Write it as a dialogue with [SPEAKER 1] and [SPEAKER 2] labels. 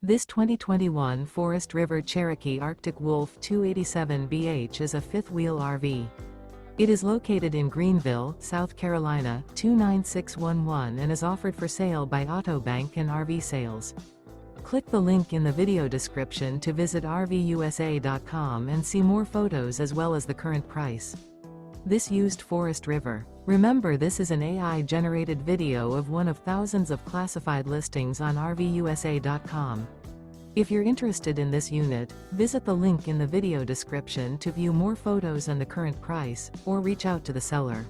[SPEAKER 1] This 2021 Forest River Cherokee Arctic Wolf 287BH is a fifth-wheel RV. It is located in Greenville, South Carolina, 29611 and is offered for sale by Autobank and RV Sales. Click the link in the video description to visit RVUSA.com and see more photos as well as the current price. This used Forest River. Remember, this is an AI-generated video of one of thousands of classified listings on RVUSA.com. If you're interested in this unit, visit the link in the video description to view more photos and the current price, or reach out to the seller.